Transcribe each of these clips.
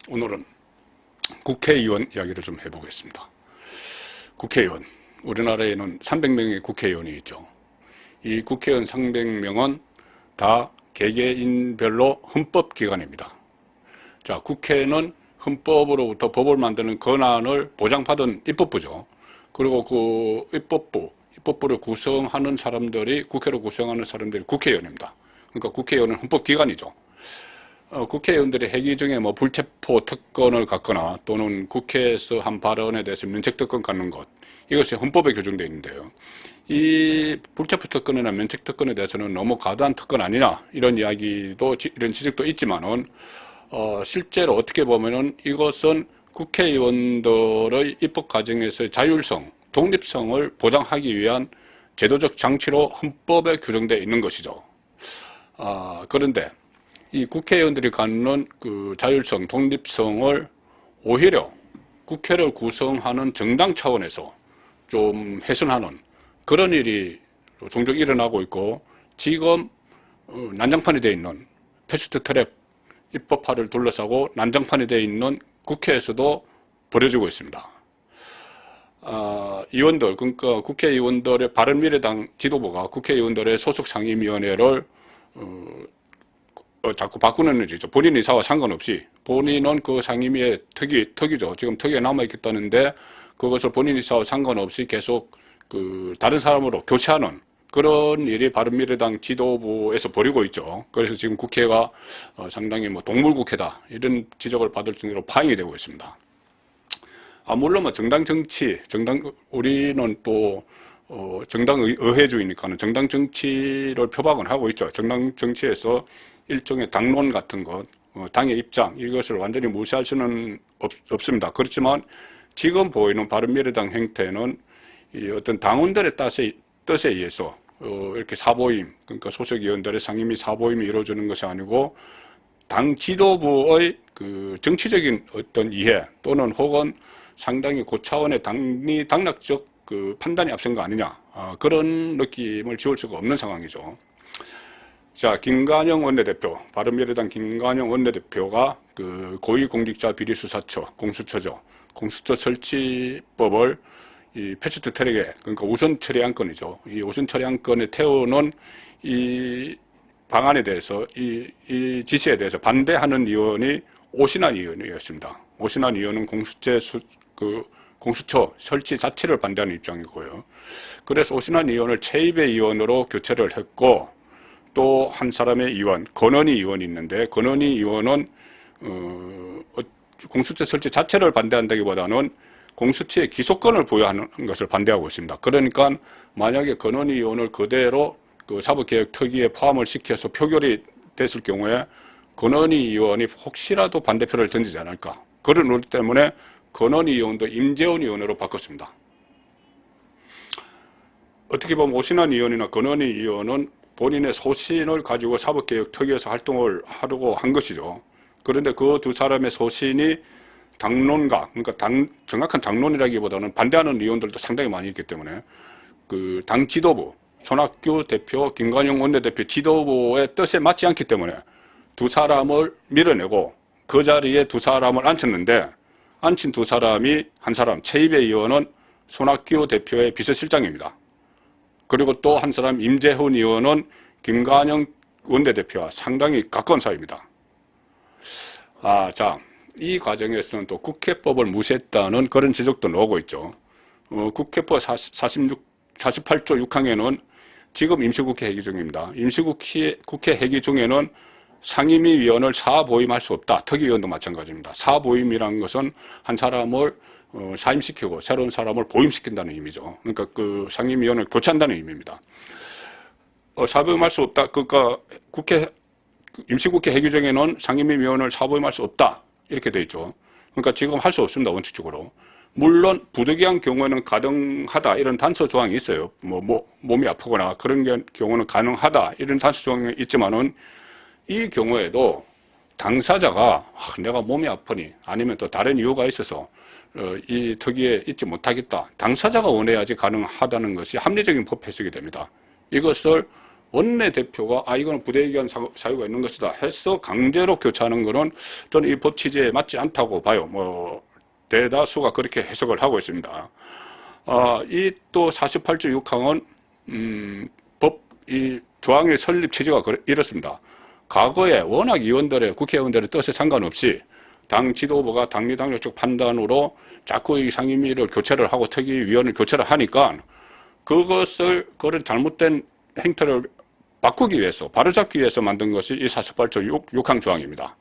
오늘은 국회의원 이야기를 좀 해보겠습니다. 국회의원, 우리나라에는 300명의 국회의원이 있죠. 이 국회의원 300명은 다 개개인별로 헌법기관입니다. 자, 국회는 헌법으로부터 법을 만드는 권한을 보장받은 입법부죠. 그리고 그 입법부를 구성하는 사람들이, 국회를 구성하는 사람들이 국회의원입니다. 그러니까 국회의원은 헌법기관이죠. 국회의원들이 회기 중에 뭐 불체포 특권을 갖거나 또는 국회에서 한 발언에 대해서 면책특권 갖는 것, 이것이 헌법에 규정되어 있는데요. 이 불체포 특권이나 면책특권에 대해서는 너무 과도한 특권 아니냐, 이런 이야기도, 이런 지적도 있지만은, 실제로 어떻게 보면은 이것은 국회의원들의 입법 과정에서의 자율성, 독립성을 보장하기 위한 제도적 장치로 헌법에 규정되어 있는 것이죠. 그런데 이 국회의원들이 갖는 그 자율성, 독립성을 오히려 국회를 구성하는 정당 차원에서 좀 훼손하는 그런 일이 종종 일어나고 있고, 지금 난장판이 되어 있는 패스트트랙 입법화를 둘러싸고 난장판이 되어 있는 국회에서도 벌어지고 있습니다. 의원들, 그러니까 국회의원들의 바른미래당 지도부가 국회의원들의 소속 상임위원회를 자꾸 바꾸는 일이죠. 본인 의사와 상관없이 본인은 그 상임위의 특위죠. 지금 특위에 남아있겠다는데 그것을 본인 의사와 상관없이 계속 그 다른 사람으로 교체하는 그런 일이 바른미래당 지도부에서 벌이고 있죠. 그래서 지금 국회가 상당히 뭐 동물국회다, 이런 지적을 받을 정도로 파행이 되고 있습니다. 물론 뭐 정당 정치, 우리는 또 정당 의회주의니까는 정당 정치를 표방을 하고 있죠. 정당 정치에서 일종의 당론 같은 것, 당의 입장, 이것을 완전히 무시할 수는 없습니다. 그렇지만 지금 보이는 바른미래당 행태는 이 어떤 당원들의 뜻에 의해서 이렇게 사보임, 그러니까 소속위원들의 상임위 사보임이 이루어지는 것이 아니고 당 지도부의 그 정치적인 어떤 이해 또는 혹은 상당히 고차원의 당락적 그 판단이 앞선 거 아니냐, 그런 느낌을 지울 수가 없는 상황이죠. 자, 김관영 원내대표, 바른미래당 김관영 원내대표가 그 고위공직자 비리수사처, 공수처죠. 공수처 설치법을 이 패스트 트랙에, 그러니까 우선 처리 안건이죠. 이 우선 처리 안건에 태우는 이 방안에 대해서, 이 지시에 대해서 반대하는 의원이 오신환 의원이었습니다. 오신환 의원은 공수처 설치 자체를 반대하는 입장이고요. 그래서 오신환 의원을 최입의 의원으로 교체를 했고, 또 한 사람의 의원, 권은희 의원이 있는데, 권은희 의원은 공수처 설치 자체를 반대한다기보다는 공수처의 기소권을 부여하는 것을 반대하고 있습니다. 그러니까 만약에 권은희 의원을 그대로 그 사법개혁특위에 포함을 시켜서 표결이 됐을 경우에 권은희 의원이 혹시라도 반대표를 던지지 않을까, 그런 논리 때문에 권은희 의원도 임재원 의원으로 바꿨습니다. 어떻게 보면 오신환 의원이나 권은희 의원은 본인의 소신을 가지고 사법개혁특위에서 활동을 하려고 한 것이죠. 그런데 그 두 사람의 소신이 당론가, 그러니까 정확한 당론이라기보다는 반대하는 의원들도 상당히 많이 있기 때문에 그 당 지도부, 손학규 대표, 김관영 원내대표 지도부의 뜻에 맞지 않기 때문에 두 사람을 밀어내고 그 자리에 두 사람을 앉혔는데, 앉힌 두 사람이, 한 사람, 최입의 의원은 손학규 대표의 비서실장입니다. 그리고 또 한 사람 임재훈 의원은 김관영 원내대표와 상당히 가까운 사이입니다. 자, 이 과정에서는 또 국회법을 무시했다는 그런 지적도 나오고 있죠. 국회법 48조 6항에는 지금 임시국회 회기 중입니다. 임시국회 회기 중에는 상임위 위원을 사보임할 수 없다. 특위위원도 마찬가지입니다. 사보임이라는 것은 한 사람을 사임시키고 새로운 사람을 보임시킨다는 의미죠. 그러니까 그 상임위원을 교체한다는 의미입니다. 사보임할 수 없다. 그러니까 임시국회 회기 중에는 상임위 위원을 사보임할 수 없다, 이렇게 돼 있죠. 그러니까 지금 할 수 없습니다, 원칙적으로. 물론 부득이한 경우에는 가능하다, 이런 단서 조항이 있어요. 몸이 아프거나 그런 경우는 가능하다, 이런 단서 조항이 있지만은 이 경우에도 당사자가 내가 몸이 아프니 아니면 또 다른 이유가 있어서 이 특위에 있지 못하겠다, 당사자가 원해야지 가능하다는 것이 합리적인 법 해석이 됩니다. 이것을 원내대표가 이거는 부대의견 사유가 있는 것이다 해서 강제로 교체하는 거는 저는 이 법 취지에 맞지 않다고 봐요. 뭐 대다수가 그렇게 해석을 하고 있습니다. 이 또 48조 6항은 이 조항의 설립 취지가 이렇습니다. 과거에 워낙 국회의원들의 뜻에 상관없이 당 지도부가 당리당략적 판단으로 자꾸 이 상임위를 교체를 하고 특위위원을 교체를 하니까 그런 잘못된 행태를 바꾸기 위해서, 바로잡기 위해서 만든 것이 이 48조 6항 조항입니다.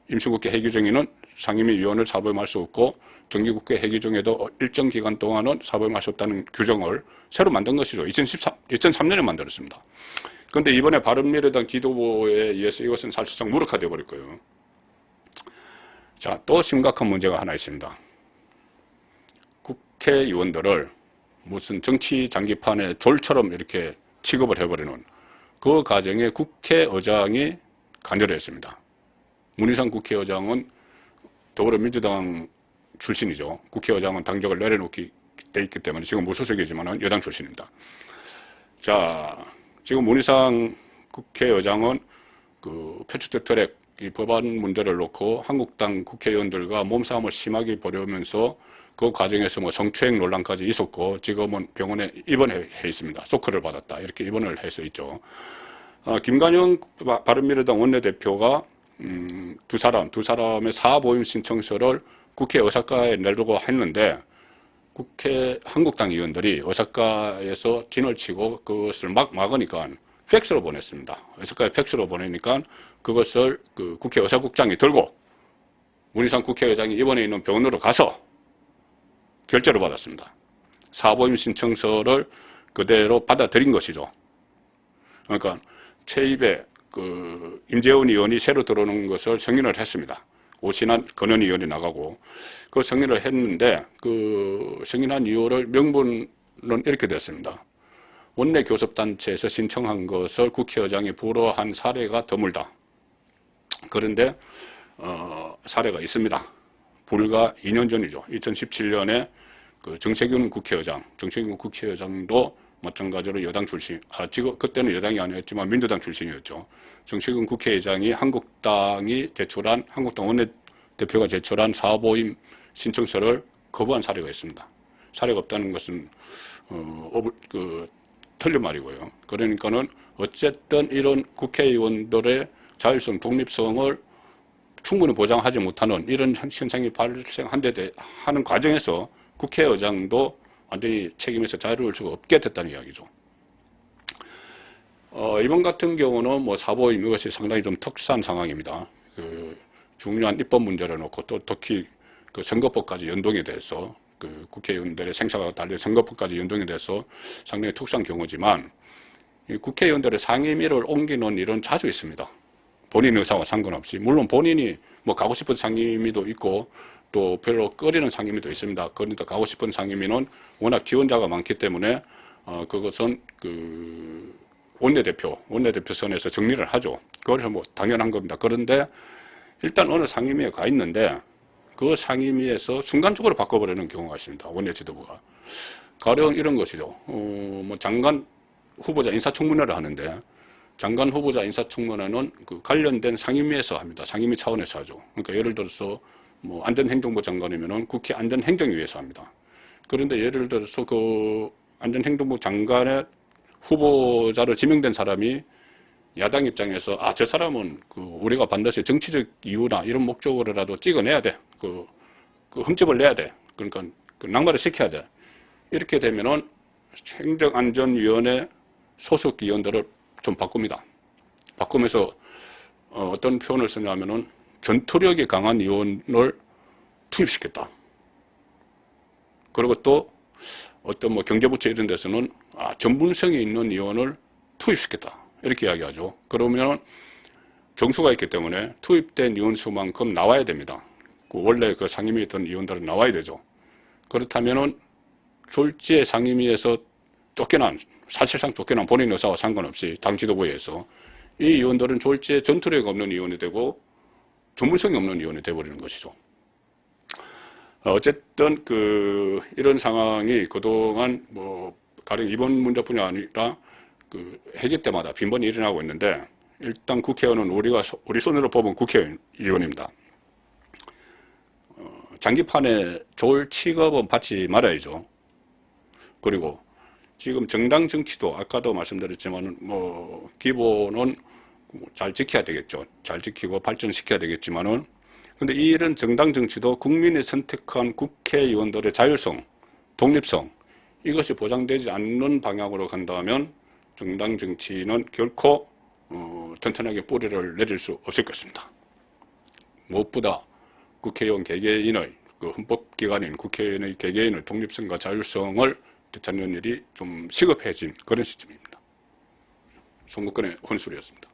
임시국회 회기 중에는 상임위 위원을 사보임할 수 없고 정기국회 회기 중에도 일정 기간 동안은 사보임할 수 없다는 규정을 새로 만든 것이죠. 2003년에 만들었습니다. 그런데 이번에 바른미래당 지도부에 의해서 이것은 사실상 무력화되어 버릴 거예요. 자, 또 심각한 문제가 하나 있습니다. 국회의원들을 무슨 정치 장기판의 졸처럼 이렇게 취급을 해버리는 그 과정에 국회의장이 관여를 했습니다. 문희상 국회의장은 더불어민주당 출신이죠. 국회의장은 당적을 내려놓게 돼 있기 때문에 지금 무소속이지만 여당 출신입니다. 자, 지금 문희상 국회의장은 그 패스트 트랙 이 법안 문제를 놓고 한국당 국회의원들과 몸싸움을 심하게 벌이면서 그 과정에서 뭐 성추행 논란까지 있었고 지금은 병원에 입원해 있습니다. 쇼크를 받았다. 이렇게 입원을 해서 있죠. 김관영 바른미래당 원내대표가 두 사람의 사보임 신청서를 국회 의사과에 내려고 했는데 한국당 의원들이 의사과에서 진을 치고 그것을 막으니까 팩스로 보냈습니다. 의사과에 팩스로 보내니까 그것을 그 국회 의사국장이 들고 문희상 국회의장이 입원해 있는 병원으로 가서 결재를 받았습니다. 사보임 신청서를 그대로 받아들인 것이죠. 그러니까 최입에 그 임재원 의원이 새로 들어오는 것을 승인을 했습니다. 오신환 건원 의원이 나가고 그 승인을 했는데 그 승인한 이유를 명분은 이렇게 됐습니다. 원내 교섭단체에서 신청한 것을 국회의장이 불허한 사례가 드물다. 그런데 사례가 있습니다. 불과 2년 전이죠. 2017년에 그 정세균 국회의장도 마찬가지로 여당 출신, 지금 그때는 여당이 아니었지만 민주당 출신이었죠. 정세균 국회의장이 한국당 원내대표가 제출한 사보임 신청서를 거부한 사례가 있습니다. 사례가 없다는 것은 틀린 말이고요. 그러니까는 어쨌든 이런 국회의원들의 자율성, 독립성을 충분히 보장하지 못하는 이런 현상이 발생하는 과정에서 국회의장도 완전히 책임에서 자유로울 수가 없게 됐다는 이야기죠. 이번 같은 경우는 뭐 사보임 이것이 상당히 좀 특수한 상황입니다. 그 중요한 입법 문제를 놓고 또 특히 그 선거법까지 연동이 돼서 그 국회의원들의 생사가 달린 선거법까지 연동이 돼서 상당히 특수한 경우지만 이 국회의원들의 상임위를 옮기는 일은 자주 있습니다. 본인 의사와 상관없이. 물론 본인이 뭐 가고 싶은 상임위도 있고 또 별로 꺼리는 상임위도 있습니다. 그러니까 가고 싶은 상임위는 워낙 지원자가 많기 때문에 그것은 그 원내대표 선에서 정리를 하죠. 그래서 뭐 당연한 겁니다. 그런데 일단 어느 상임위에 가 있는데 그 상임위에서 순간적으로 바꿔버리는 경우가 있습니다. 원내 지도부가. 가령 이런 것이죠. 뭐 장관 후보자 인사청문회를 하는데 장관 후보자 인사청문회는 그 관련된 상임위에서 합니다. 상임위 차원에서 하죠. 그러니까 예를 들어서 뭐 안전행정부 장관이면은 국회 안전행정위에서 합니다. 그런데 예를 들어서 그 안전행정부 장관의 후보자로 지명된 사람이 야당 입장에서 저 사람은 그 우리가 반드시 정치적 이유나 이런 목적으로라도 찍어내야 돼. 그 흠집을 내야 돼. 그러니까 그 낙마를 시켜야 돼. 이렇게 되면은 행정안전위원회 소속 위원들을 좀 바꿉니다. 바꾸면서 어떤 표현을 쓰냐면은 전투력이 강한 의원을 투입시켰다. 그리고 또 어떤 뭐 경제부처 이런 데서는 전문성이 있는 의원을 투입시켰다. 이렇게 이야기하죠. 그러면 정수가 있기 때문에 투입된 의원 수만큼 나와야 됩니다. 원래 그 상임위에 있던 의원들은 나와야 되죠. 그렇다면은 졸지에 상임위에서 사실상 쫓겨난 본인 의사와 상관없이 당 지도부에 의해서 이 의원들은 졸지에 전투력 없는 의원이 되고 전문성이 없는 의원이 되어버리는 것이죠. 어쨌든 이런 상황이 그동안 뭐 가령 이번 문제뿐이 아니라 그 회기 때마다 빈번히 일어나고 있는데, 일단 국회의원은 우리 손으로 뽑은 국회의원입니다. 장기판에 좋을 취급은 받지 말아야죠. 그리고 지금 정당 정치도 아까도 말씀드렸지만 뭐 기본은 잘 지켜야 되겠죠. 잘 지키고 발전시켜야 되겠지만은, 근데 이런 정당 정치도 국민이 선택한 국회의원들의 자율성, 독립성, 이것이 보장되지 않는 방향으로 간다면 정당 정치는 결코 튼튼하게 뿌리를 내릴 수 없을 것입니다. 무엇보다 국회의원 개개인의 그 헌법기관인 국회의원의 개개인의 독립성과 자율성을 되찾는 일이 좀 시급해진 그런 시점입니다. 송국근의 혼술이었습니다.